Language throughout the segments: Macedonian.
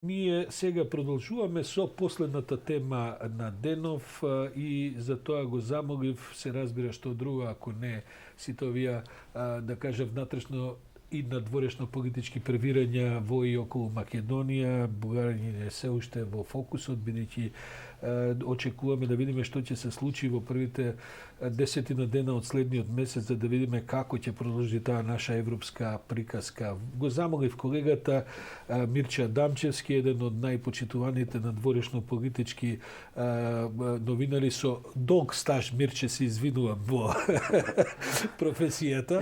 Ние сега продолжуваме со последната тема на денов и за тоа го замолив, се разбира што друго, ако не сите овие, да кажа, внатрешно и надворешно политички превирања во и околу Македонија. Бугарија е се уште во фокусот, бидејќи очекуваме да видиме што ќе се случи во првите десетина дена од следниот месец, за да видиме како ќе продолжи таа наша европска приказка. Го замолив колегата Мирча Дамчевски, еден од најпочитуваните надворешно политички новинари со долг стаж. Мирче, се извинувам во професијата.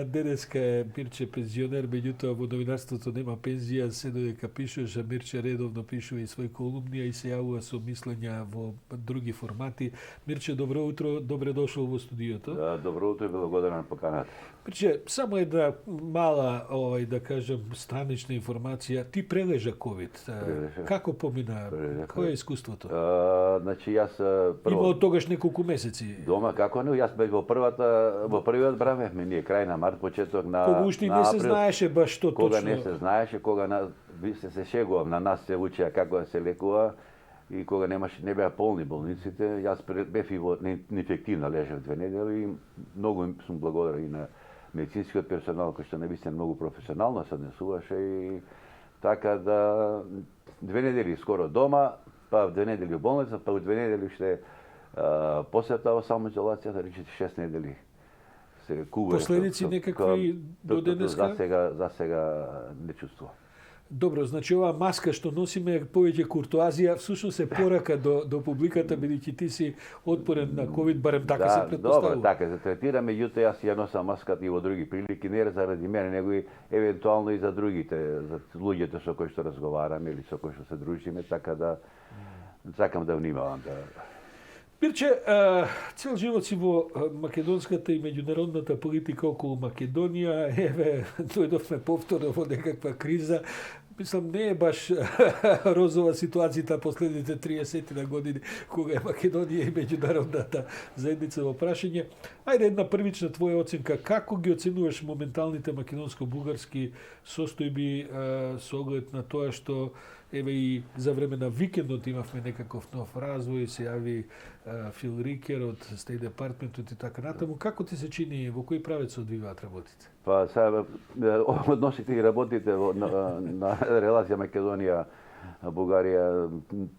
Денеска е Мирче пензионер, меѓутоа во новинарството нема пензија, се додека пишуваш, а Мирче редовно пишува и свој колумнија и се јавува со мислења во други формати. Мирче, добро утро, добре дошол во студиото. Да, добро утро и благодарам на поканата. Мирче, само една мала, да кажем, странична информација. Ти прележа ковид. Како помина? Кој е искуството? Значи, јас Има од тогаш неколку месеци. Дома, како не? Јас бев во првиот бравевме ние, крај на март, почеток на Кога уште не се знаеше баш што точно. Кога не се знаеше, кога се шегувам, на нас се учеа како да се лекува и кога не беа полни болниците, јас бев и во неинфективна лежав 2 недели и многу сум благодарен и на медицинскиот персонал кој што навистина многу професионално се однесуваше и така да 2 недели скоро дома, па 2 недели во болница, па 2 недели уште посета во самоизолација, да речете 6 недели. Последици некакви до денеска? За сега не чувствувам. Добро, значи оваа маска што носиме е повеќе куртуазија, всушност е порака до публиката, бидејќи ти си отпорен на ковид, барем така се претпоставува. Добро, така се третира, меѓутоа јас ја носам маската и во други прилики, не заради мене, него и евентуално и за другите, за луѓето со кои што разговараме или со кои што се дружиме, така да сакам да внимавам. Мирче, цел живот си во македонската и меѓународната политика околу Македонија. Еве, дојдовме повторно во некаква криза. Мислам, не е баш розова ситуацијата последните 30 на години, кога е Македонија и меѓународната заедница во прашање. Ајде една првична твоја оценка. Како ги оценуваш моменталните македонско-бугарски состојби со оглед на тоа што еве и за време на викендот имавме некаков нов развој, се јави Фил Рикер од Стејт департментот и така натаму. Како ти се чини, во кој правец се одвиваат работите? Па сега односите и работите на релација Македонија-Бугарија,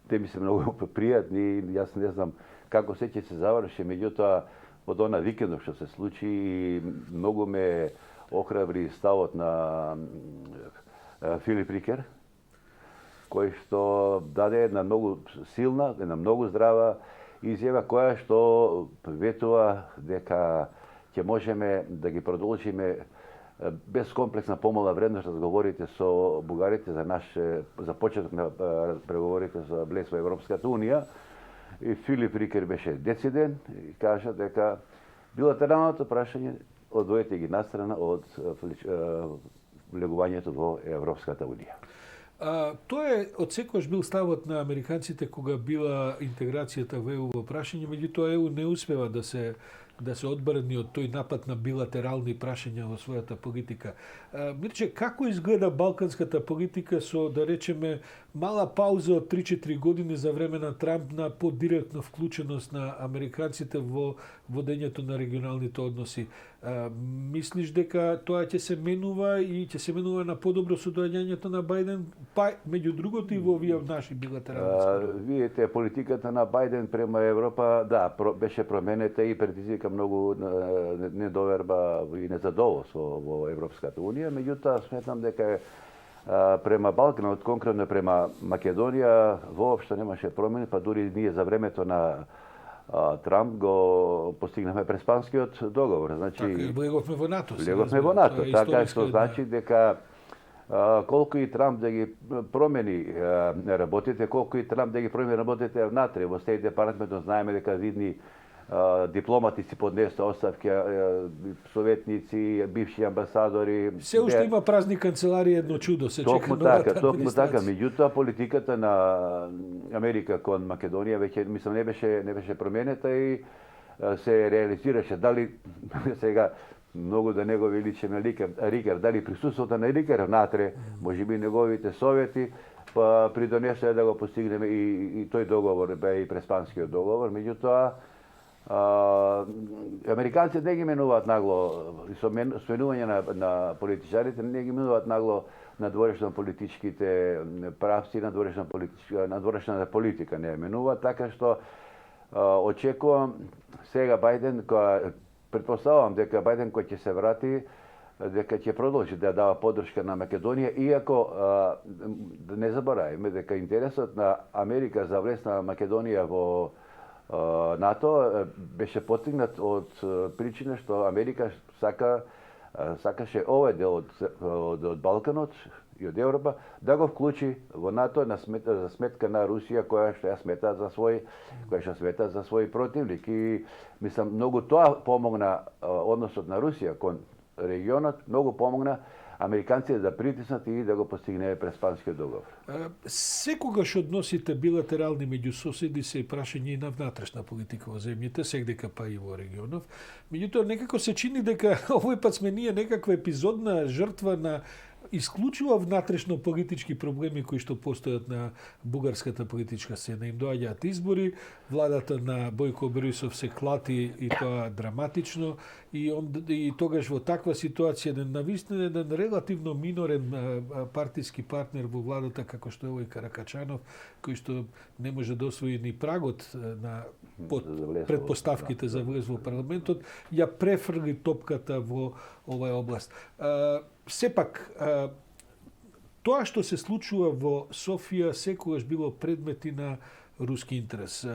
те ми се многу пријатни, јас не знам како се ќе се заврши, меѓутоа од она викендот што се случи и многу ме охрабри ставот на Филип Рикер, кој што даде една многу силна, една многу здрава изјава која што ветува дека ќе можеме да ги продолжиме без комплексна помала вредност разговорите со бугарите за почеток на преговорите за влез во Европската унија. И Филип Рикер беше дециден и кажа дека билатералното прашање одвоете ги настрана од влегувањето во Европската унија. Тоа е одсекогаш бил ставот на американците кога била интеграцијата во ЕУ во прашање, меѓутоа ЕУ не успева да се одбрани од тој напад на билатерални прашања во својата политика. Мирче, како изгледа балканската политика со, да речеме, мала пауза од 3-4 години за време на Трамп на подиректна вклученост на американците во водењето на регионалните односи? Мислиш дека тоа ќе се менува и ќе се менува на подобро состојањето на Бајден, па меѓу другото и во овие наши билатерални? Видите, политиката на Бајден према Европа, да, беше променета и предизвика многу недоверба и незадоволство во Европската унија, меѓутоа сметам дека према Балканот, конкретно према Македонија, воопшто немаше промени, па дури ние за времето на Трамп го постигнахме преспанскиот договор. Значи, влеговме во НАТО. Влеговме во НАТО, така што значи дека колку и Трамп да ги промени работите, колку и Трамп да ги промени работите внатре во Стејт департментот, знаеме дека видни дипломати си поднесоа оставки, советници, бивши амбасадори. Се уште има празни канцеларии, едно чудо, се чека новата администрација. Токму така, меѓутоа политиката на Америка кон Македонија веќе мислам не беше променета и се реализираше. Дали сега многу да негови личи на Рикер, дали присуството на Рикер внатре, можеби неговите совети, па придонесе да го постигнеме и тој договор, бе и Преспанскиот договор. Меѓутоа, американците не ги менуваат нагло, со сменување на политичарите, не ги менуваат нагло надворешно-политичките правци, надворешната политика не менуваат, така што очекувам сега Бајден, претпоставувам дека Бајден кој ќе се врати, дека ќе продолжи да дава поддршка на Македонија, иако да не забораваме дека интересот на Америка за влез на Македонија во НАТО беше постигнат од причина што Америка сакаше овој дел од Балканот и од Европа да го вклучи во НАТО за сметка на Русија, која што смета за свој противник. И мислам, многу тоа помогна односот на Русија кон регионот, многу помогна американците да притиснат и да го постигне Преспанскиот договор. Секогаш односите билатерални меѓу соседи се прашање и на внатрешна политика во земјите, сегдека па и во регионов. Меѓутоа, некако се чини дека овој пат сме ние некаква епизодна жртва на исклучува внатрешно политички проблеми кои што постојат на бугарската политичка сцена. Им доаѓаат избори, владата на Бојко Борисов се клати и тоа драматично и тогаш во таква ситуација навистина еден релативно минорен партиски партнер во владата како што е овој Каракачанов, кој што не може да освои ни прагот на предпоставките за влез во парламентот, ја префрли топката во оваа област. Сепак, тоа што се случува во Софија секогаш било предмети на руски интерес.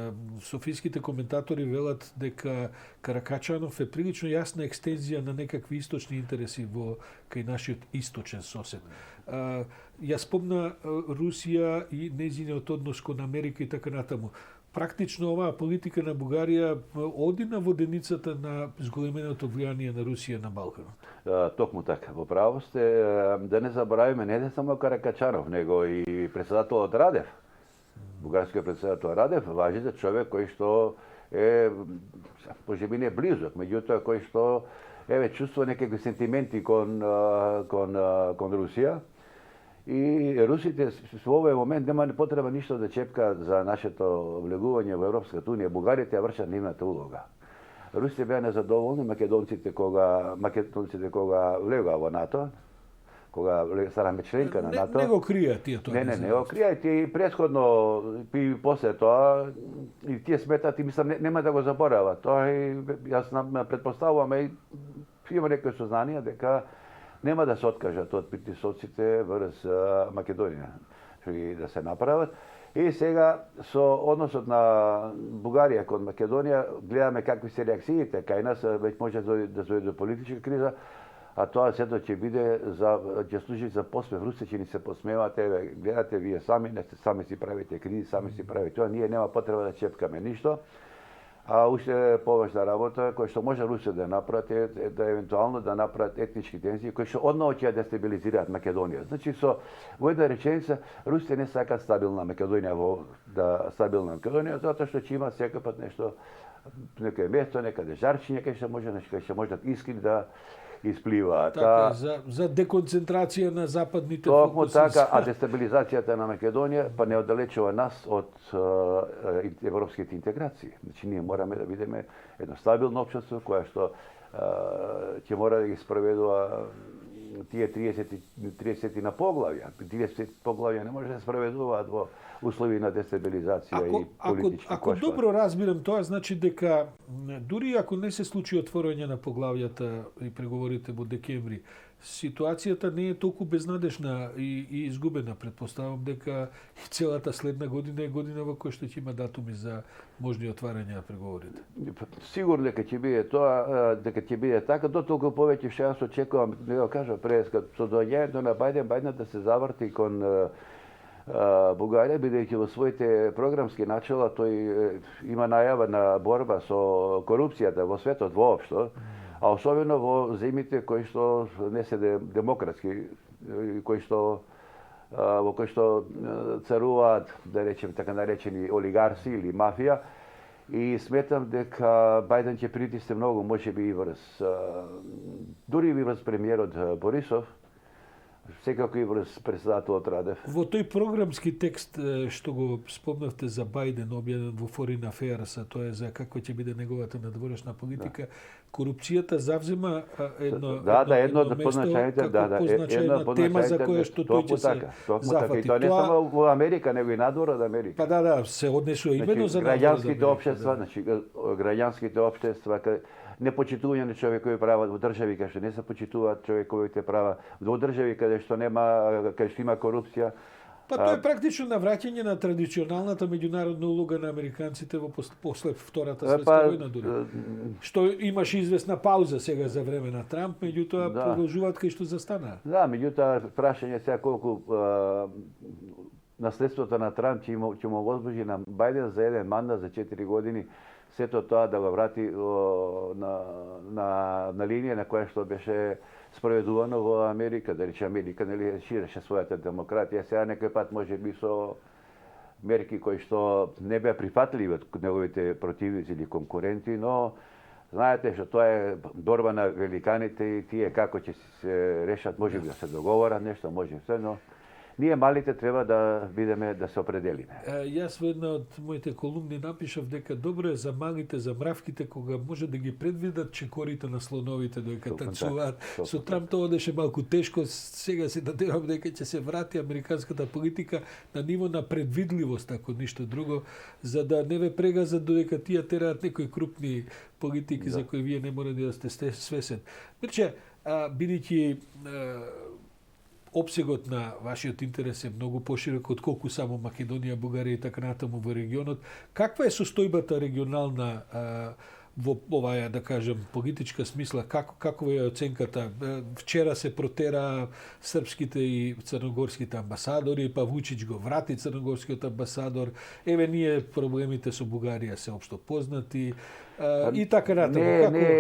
Софиските коментатори велат дека Каракачанов е прилично јасна екстензија на некакви источни интереси кај нашиот источен сосед. Ја спомна Русија и нејзиниот однос кон Америка и така натаму. Практично оваа политика на Бугарија оди на воденицата на зголеменото влијание на Русија на Балканот. Токму така, во право сте, да не заборавиме не само Каракачанов, него и председателот Радев. Бугарскиот председател Радев важи за човек кој што е можеби не близок, меѓутоа кој што чувствува некакви сентименти кон Русија. И русите во овој момент нема потреба ништо да чепка за нашето влегување во Европската унија. Бугарите ја вршат нивната улога. Русите беа незадоволни македонците кога влегоа во НАТО, кога станаме членка на НАТО. Не го крија тие тоа. Не го крија и претходно и после тоа и тие сметат и мислам нема да го заборават. Тоа јас претпоставувам и има некои сознанија дека нема да се откажат од притисоците врз Македонија и да се направат. И сега со односот на Бугарија кон Македонија гледаме какви се реакциите кај нас, веќе може да дојде до политичка криза, а тоа сето ќе биде ќе служи за посмев. Русите ќе ни се посмеват, гледате вие сами си правите кризи, сами си правите тоа, ние нема потреба да чепкаме ништо. А уште поважна работа која што може Русија да направат е да евентуално да направат етнички тензии кои што одново ќе ја дестабилизираат Македонија. Значи во една реченица Русите не сакаат стабилна Македонија затоа што ќе има секој нешто некое место, некаде жарчиња кај што може искри да испливаат. Така, за деконцентрација на западните фокуси. Токму така, а дестабилизацијата на Македонија па не оддалечува нас од европските интеграции. Значи ние мораме да бидеме едно стабилно општество кое што ќе мора да ги спроведува тие 30 на поглавја. 30 поглавја не може да се спроведуваат во услови на дестабилизација и политички кошмар. Ако добро разбирам тоа, значи дека дури ако не се случи отворање на поглавјата и преговорите во декември, ситуацијата не е толку безнадежна и изгубена. Предпоставам дека и целата следна година е година во која што ќе има датуми за можни отварања на преговорите. Сигурно дека ќе биде тоа, дека ќе биде така, дотолку повеќе што јас очекувам, да го кажа пред со доаѓањето на Бајден да се заврти кон Бугарија, бидејќи во своите програмски начала тој има најава на борба со корупцијата во светот воопшто, а особено во земјите кои што не се демократски, во кои што царуваат, да речем така наречени олигарси или мафија, и сметам дека Бајден ќе притисне многу, можеби и врз дури и врз премиерот Борисов, Секако и врз председателот Радев. Во тој програмски текст што го спомнавте за Бајден, објавен во Foreign Affairs, а тоа е за како ќе биде неговата надворешна политика, корупцијата завзема едно од позначајните, позначајна тема за која што тој ќе се зафати. И тоа не само во Америка, него и надвор од Америка. Па да, се однесува имено за граѓанските општества, граѓанските општества, не почитување на човекови права во држави каде што не се почитуваат човековите права, во држави каде што има корупција. Па тоа е практично навраќање на традиционалната меѓународна улога на американците во после Втората светска војна дури. Што имаш известна пауза сега за време на Трамп, меѓутоа продолжуваат кај што застанаа. Да, меѓутоа прашање сега колку наследството на Трамп ќе му возбужи на Бајден за еден мандат за 4 години, сето тоа да го врати на линија на која што беше спроведувано во Америка, да рече Америка нели ширеше својата демократија, сега некој пат може би со мерки кои што не беа прифатливи од неговите противници или конкуренти, но знаете што тоа е борба на великаните и тие како ќе се решат, може би да се договорат нешто, може се, но ние малите треба да бидеме да се определиме. Јас во една од моите колумни напишав дека добро е за малите, за мравките, кога може да ги предвидат чекорите на слоновите додека танцуваат. Со Трамп тоа одеше малку тешко, сега се надевам дека ќе се врати американската политика на ниво на предвидливост, ако ништо друго, за да не ве прегазат додека тие тераат некои крупни политики за кои вие не мора да сте свесен. Мирче, бидејќи опсегот на вашиот интерес е многу поширок од колку само Македонија, Бугарија и така натаму во регионот. Каква е состојбата регионална во оваа, да кажем, политичка смисла? Каква е оценката? Вчера се протера српските и црногорските амбасадори, па Вучич го врати црногорскиот амбасадор. Еве ние проблемите со Бугарија се општо познати и така натаму.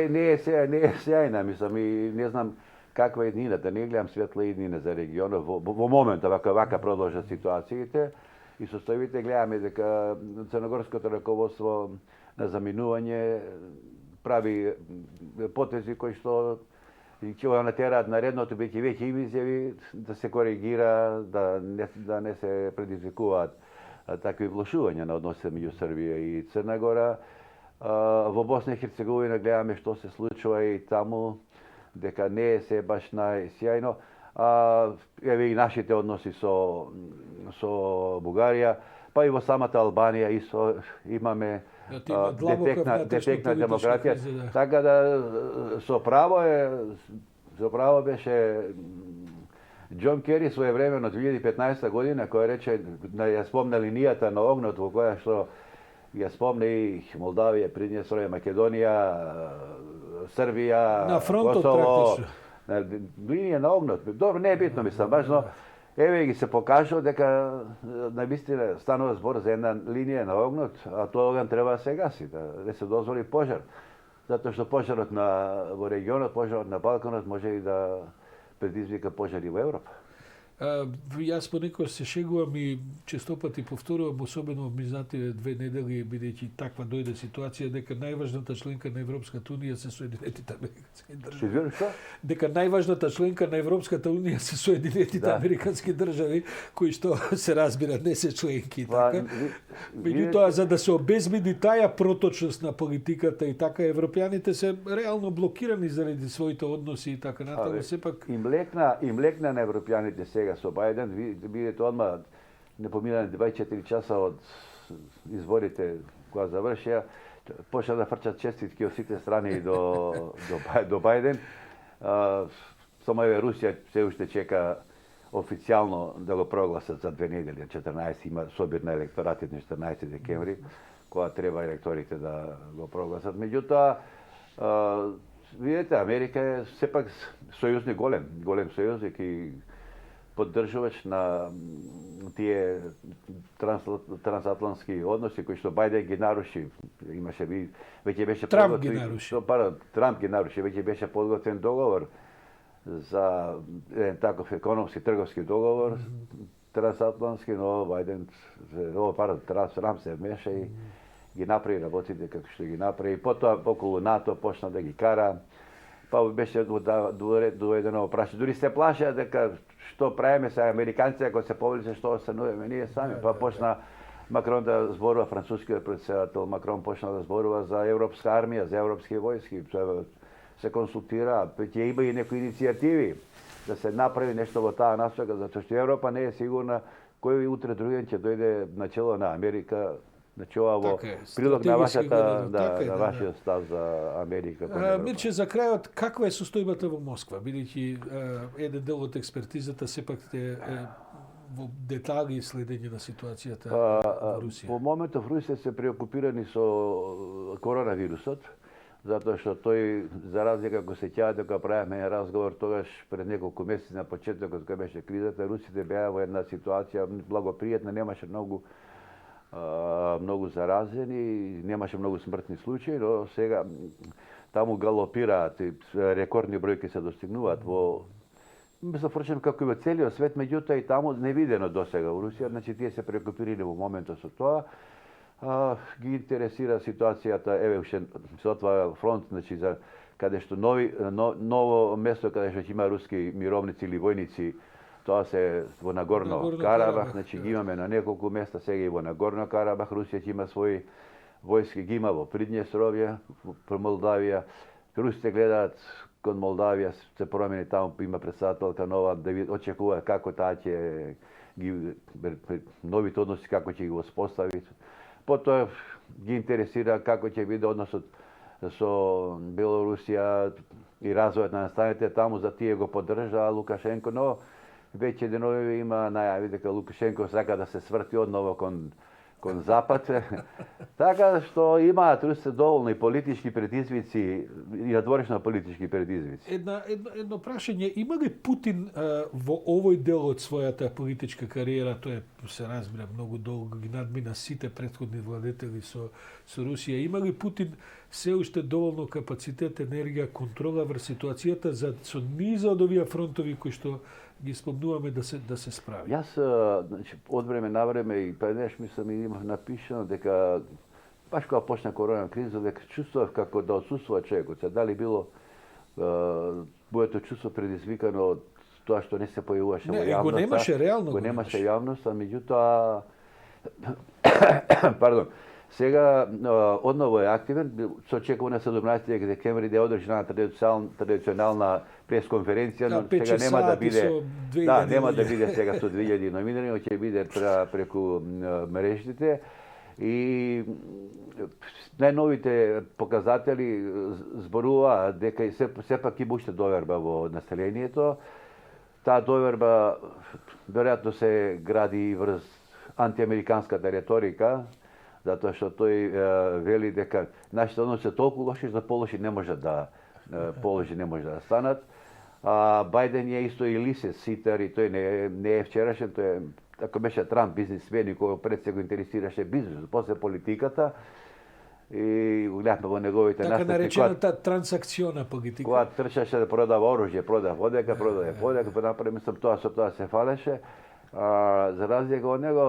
Не е сејна, мислам, и не знам каква е иднината, не гледам светла иднина за регионот во моментот, вака продолжат ситуациите и состојбите гледаме дека црногорското раководство на заминување прави потези кои што ќе го натераат наредното, бидејќи веќе има изјави да се коригира, да не се предизвикуваат такви влошувања на односите меѓу Србија и Црна Гора. Во Босна и Херцеговина гледаме што се случува и таму, дека не е се баш најсјајно. Еве и нашите односи со Бугарија, па и во самата Албанија исто имаме детекна демократија. Така да со право беше Џон Кери своевремено 2015 година кој рече, ја спомна линијата на огнот во која што ја спомна и Молдавија, Приднестровје, Македонија, Србија, на фронтот Косово, практично. Линија на огнот. Добро, не е битно, мислам, важно. Еве ги се покажува дека навистина станува збор за една линија на огнот, а тоа оган треба да се гаси, да се дозволи пожар. Затоа што пожарот во регионот, пожарот на Балканот може и да предизвика пожари во Европа. Јас понекогаш се шегувам и честопати повторувам, особено во мизнативе 2 недели, бидејќи таква дојде ситуација, дека најважната членка на Европската унија се Соединетите американски држави. Дека најважната членка на Европската унија се Соединетите американски држави, кои што се разбира не се членки, така. Меѓутоа, за да се обезбеди таа проточност на политиката и така, европјаните се реално блокирани заради своите односи и така натаму, сепак им лекна на европјаните сега со Бајден, видите одма не поминаа 24 часа од изборите кога завршија, почна да фрчат честитки од сите страни до Бајден. Само еве Русија се уште чека официјално да го прогласат за 2 недели, 14 има собир на електоратите на 14 декември, кога треба електорите да го прогласат. Меѓутоа, видите, Америка е сепак сојузник голем сојузник и поддржувач на тие трансатлантски односи кои што Бајден ги наруши. Имаше веќе беше Трамп ги наруши. Трамп ги наруши, веќе беше подготвен договор за еден таков економски трговски договор трансатлантски, но Бајден Трамп се вмеша и ги направи работите како што ги направи. Потоа околу НАТО почна да ги кара. Па беше доведено прашање. Дури се плашеа дека što pravime sa Amerikanci ako se poveliče što ostanujeme, nije sami. Pa počna Macron da zborува, francuski predsjedatelj Macron počna da zborува za Evropska armija, za evropske vojske, se konsultira, ima i neku inicijativi da se napravi nešto od ta nastoga, zato što Evropa ne je sigurna koji utre drugen će dojde na čelo na Amerika. Znači ovo prilog na vaš stav za Amerika. Mirče, za kraj, kakva je sustojbата во Москва? Бидејќи еден дел од експертизата сепак те во детали следење на ситуацијата во Русија. По моментов Русија се преокупирани со коронавирусот, затоа што тој, за разлика ако се ќаја дека правиме разговор тогаш пред неколку месеци на почетокот кога беше кризата, русите беа во една ситуација благопријатна, немаше многу заразени, немаше многу смртни случаи, но сега таму галопираат и рекордни бројки се достигнуваат во впрочем како и во целиот свет, меѓутоа и таму невидено досега во Русија, значи тие се прекупирани во моментот со тоа. Ги интересира ситуацијата, еве уште се отвара фронт, значи за каде што ново место каде што има руски мировници или војници. Тоа се во Нагорно Карабах, значи ги имаме на неколку места, сега и во Нагорно Карабах, Русија ќе има своји војски, ги има во Приднестровје, во Молдавија. Русите гледаат кон Молдавија, се промени таму, има председателка нова, да очекува како таа ќе ги новите односи како ќе ги воспостави. Потоа ги интересира како ќе биде односот со Белорусија и развојот на настаните таму, за тие го поддржа Лукашенко, но веќе денови има најави дека Лукашенко сака да се сврти одново кон Запад. Така што имаат русите доволно и политички предизвици, и надворешно политички предизвици. Едно прашање, има ли Путин во овој дел од својата политичка кариера, тоа се разбира многу долго, ги надмина сите претходни владетели со Русија, има ли Путин се уште доволно капацитет, енергија, контрола врз ситуацијата за со низа од овие фронтови кои што ги спомнуваме да се справи? Јас, значи, од време на време и преднеш мислам и имав напишано дека баш кога почна корона криза, дека чувствував како да отсуствува човекот. Дали било моето чувство предизвикано од тоа што не се појавуваше во јавноста. Го немаше реално. Го немаше јавност, меѓутоа пардон, сега одново е активен, се очекува на 17 декември да е одржана традиционална пресконференција, но сега нема да биде нема да биде сега со 2000 номинирани, ќе биде преку мрежите и најновите показатели зборуваат дека сепак има уште доверба во населението. Таа доверба веројатно се гради и врз антиамериканската реторика, затоа што тој вели дека нашите односи се толку лоши, што полоши не може да станат. Бајден е исто и лисе ситар и тој не е вчерашен, тој е, ако беше Трамп бизнисмен и кој пред се го интересираше бизнисот, после политиката и гледавме во неговите настапи. Така наречената трансакциона политика. Кога трчаше да продава оружје, продава водека, направи, мислам, со тоа се фалеше. За разлика од него,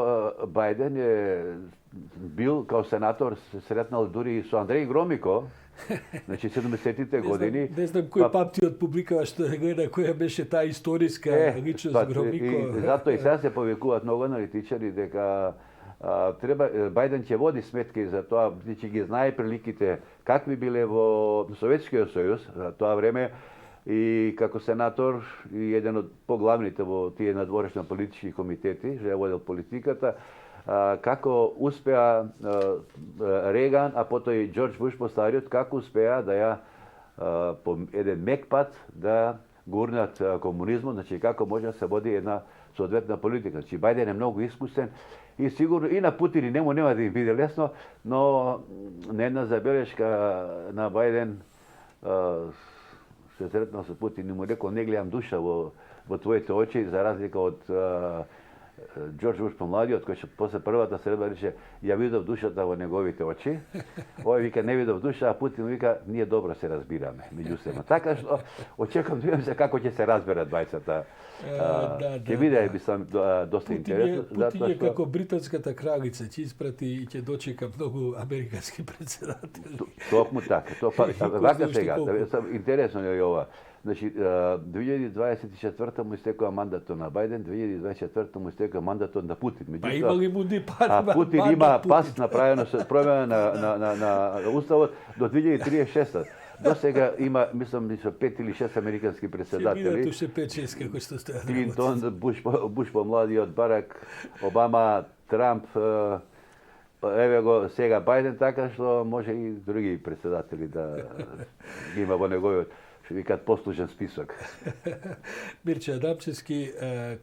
Бајден е бил као сенатор, се сретнал дури и со Андреј Громико, значи 70-тите години. Не знам кој памти од публикава што гледа која беше таа историска личност Громико. Затоа и сега се повикуваат многу аналитичари дека треба Бајден ќе води сметки за тоа, значи ги знае приликите какви биле во Советскиот сојуз за тоа време. И како сенатор и еден од поглавните во тие надворешни политички комитети, што ја водел политиката, како успеа Реган, а потоа и Џорџ Буш постариот, како успеа да ја по еден мек пат да гурнат комунизмот, значи како може да се води една соодветна политика. Значи Бајден е многу искусен и сигурно и на Путин нема да им биде лесно, но на една забелешка на Бајден се сретнал со Путин и му рекол не гледам душа во твоите очи, за разлика од Џорџ Буш помладиот, кој што после првата средба рече ја видов душата во неговите очи. Овој вика не видов душа, а Путин вика ние добро се разбираме меѓу себе. Така што очекувам да видам се како ќе се разберат двајцата. Ќе биде мислам доста интересно. Путин е како британската кралица, ќе испрати и ќе дочека многу американски претседатели. Токму така. Вака сега, интересно е ова. Значи, 2024 му истекува мандатот на Бајден, 2024 му истекува мандатот на Путин. Па има ли му Путин има пас направено со промена на уставот до 2036. До сега има, мислам, 5 или 6 американски председатели. Ќе бидат уште 5-6 како што стоја. Клинтон, Буш помладиот, Барак, Обама, Трамп, еве го сега Бајден, така што може и други председатели да ги има во неговиот, што викаат, послужен список. Мирче Адамчевски,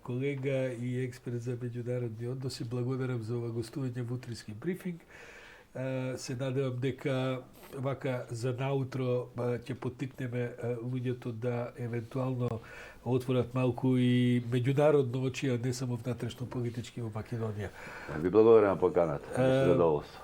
колега и експерт за меѓународни односи, благодарам за ова гостување во утрински брифинг. Се надевам дека вака за наутро ќе поттикнеме луѓето да евентуално отворат малку и меѓународно очи, а не само внатрешно политички во Македонија. Ви благодарам поканата. Задоволство.